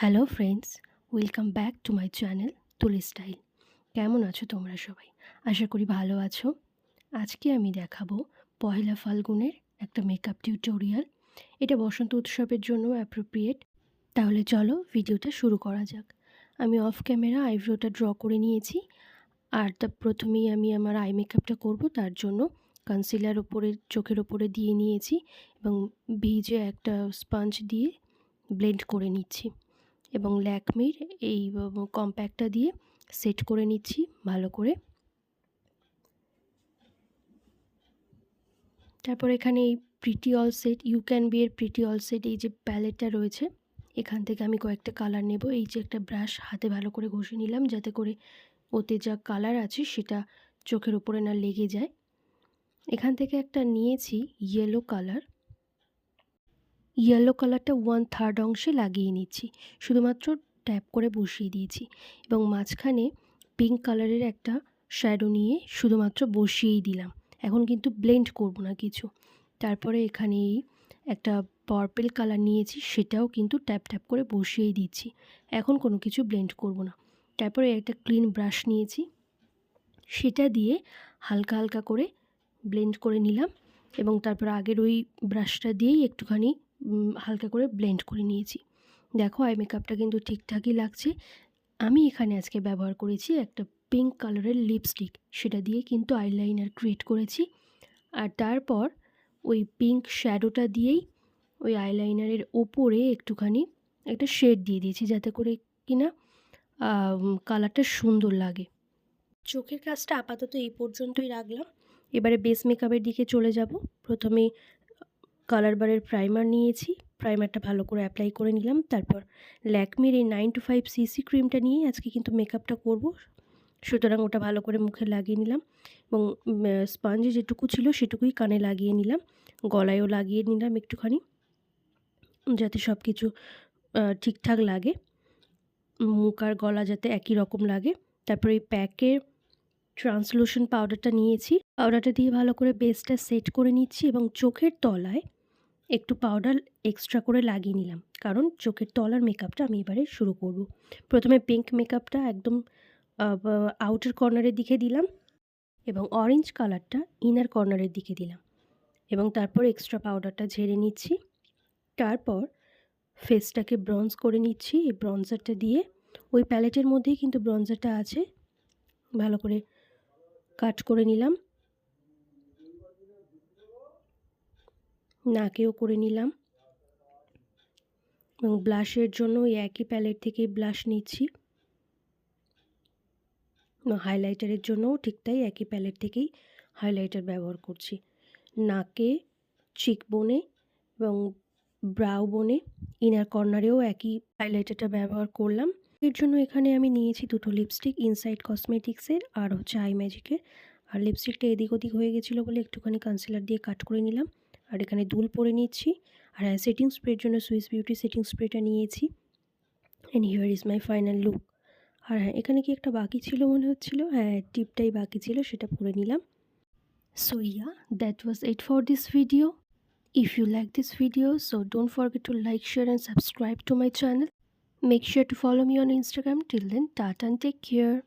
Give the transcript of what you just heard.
Hello friends, welcome back to my channel তুলি style. কেমন আছো তোমরা সবাই? আশা করি ভালো আছো। আজকে আমি দেখাবো পহেলা ফাল্গুনের একটা মেকআপ টিউটোরিয়াল। এটা বসন্ত উৎসবের জন্য অ্যাপ্রোপ্রিয়েট। তাহলে চলো ভিডিওটা শুরু করা যাক। আমি অফ ক্যামেরা আইব্রোটা ড্র করে নিয়েছি। আর প্রথমেই আমি আমার আই মেকআপটা করবো, তার জন্য কনসিলার ওপরে চোখের ওপরে দিয়ে নিয়েছি এবং ভিজে একটা স্পঞ্জ দিয়ে ব্লেন্ড করে নিচ্ছি এবং ল্যাকমির এই কম্প্যাক্টটা দিয়ে সেট করে নিচ্ছি ভালো করে। তারপর এখানে এই pretty all set, you can be এর প্রিটি অল সেট, এই যে প্যালেটটা রয়েছে, এখান থেকে আমি কয়েকটা কালার নেব। এই যে একটা ব্রাশ হাতে ভালো করে ঘষে নিলাম যাতে করে ওতে যা কালার আছে সেটা চোখের ওপরে না লেগে যায়। এখান থেকে একটা নিয়েছি ইয়েলো কালার। ইয়েলো কালারটা 1/3 অংশে লাগিয়ে নিচ্ছি, শুধুমাত্র ট্যাপ করে বসিয়ে দিয়েছি এবং মাঝখানে পিঙ্ক কালারের একটা শ্যাডো নিয়ে শুধুমাত্র বসিয়েই দিলাম। এখন কিন্তু ব্লেন্ড করব না কিছু। তারপরে এখানে একটা পার্পল কালার নিয়েছি, সেটাও কিন্তু ট্যাপ ট্যাপ করে বসিয়েই দিচ্ছি। এখন কোনো কিছু ব্লেন্ড করব না। তারপরে একটা ক্লিন ব্রাশ নিয়েছি, সেটা দিয়ে হালকা হালকা করে ব্লেন্ড করে নিলাম এবং তারপর আগের ওই ব্রাশটা দিয়েই একটুখানি হালকা করে ব্লেন্ড করে নিয়েছি। দেখো আই মেকআপটা কিন্তু ঠিকঠাকই লাগছে। আমি এখানে আজকে ব্যবহার করেছি একটা পিঙ্ক কালারের লিপস্টিক, সেটা দিয়ে কিন্তু আইলাইনার ক্রিয়েট করেছি। আর তারপর ওই পিঙ্ক শ্যাডোটা দিয়েই ওই আইলাইনারের ওপরে একটুখানি একটা শেড দিয়ে দিয়েছি যাতে করে কিনা কালারটা সুন্দর লাগে। চোখের কাজটা আপাতত এই পর্যন্তই রাখলাম। এবারে বেস মেকআপের দিকে চলে যাব। প্রথমে কালার বারের প্রাইমার নিয়েছি, প্রাইমারটা ভালো করে অ্যাপ্লাই করে নিলাম। তারপর ল্যাকমির এই 925 সিসি ক্রিমটা নিয়েই আজকে কিন্তু মেকআপটা করব, সুতরাং ওটা ভালো করে মুখে লাগিয়ে নিলাম এবং স্পঞ্জে যেটুকু ছিল সেটুকুই কানে লাগিয়ে নিলাম, গলায়ও লাগিয়ে নিলাম একটুখানি যাতে সব কিছু ঠিকঠাক লাগে, মুখ আর গলা যাতে একই রকম লাগে। তারপর এই প্যাকের ট্রান্সলুশন পাউডারটা নিয়েছি, পাউডারটা দিয়ে ভালো করে বেসটা সেট করে নিচ্ছি এবং চোখের তলায় একটু পাউডার এক্সট্রা করে লাগিয়ে নিলাম, কারণ চোখের তলার মেকআপটা আমি এবারে শুরু করব। প্রথমে পিঙ্ক মেকআপটা একদম আউটার কর্নারের দিকে দিলাম এবং অরেঞ্জ কালারটা ইনার কর্নারের দিকে দিলাম এবং তারপর এক্সট্রা পাউডারটা ঝেড়ে নিচ্ছি। তারপর ফেসটাকে ব্রঞ্জ করে নিচ্ছি। এই ব্রঞ্জারটা দিয়ে, ওই প্যালেটের মধ্যেই কিন্তু ব্রঞ্জারটা আছে, ভালো করে কাট করে নিলাম, নাকেও করে নিলাম এবং ব্লাশের জন্য ওই একই প্যালেট থেকে ব্লাশ নিচ্ছি। হাইলাইটারের জন্যও ঠিক তাই, একই প্যালেট থেকেই হাইলাইটার ব্যবহার করছি। নাকে, চিকবোনে এবং ব্রাউ বোনে, ইনার কর্নারেও একই হাইলাইটারটা ব্যবহার করলাম। এর জন্য এখানে আমি নিয়েছি দুটো লিপস্টিক, ইনসাইড কসমেটিক্সের আর হচ্ছে আই ম্যাজিকের। আর লিপস্টিকটা এদিক ওদিক হয়ে গেছিলো বলে একটুখানি কনসিলার দিয়ে কাট করে নিলাম। আর এখানে দুল পরে নিচ্ছি। আর হ্যাঁ, সেটিং স্প্রের জন্য সুইস বিউটি সেটিং স্প্রেটা নিয়েছি। And here is my final look. আর হ্যাঁ, এখানে কি একটা বাকি ছিল মনে হচ্ছিল, হ্যাঁ টিপটাই বাকি ছিল, সেটা পরে নিলাম। So yeah, that was it for this video. If you like this video, so don't forget to like, share and subscribe to my channel. Make sure to follow me on Instagram. Till then, tata and take care.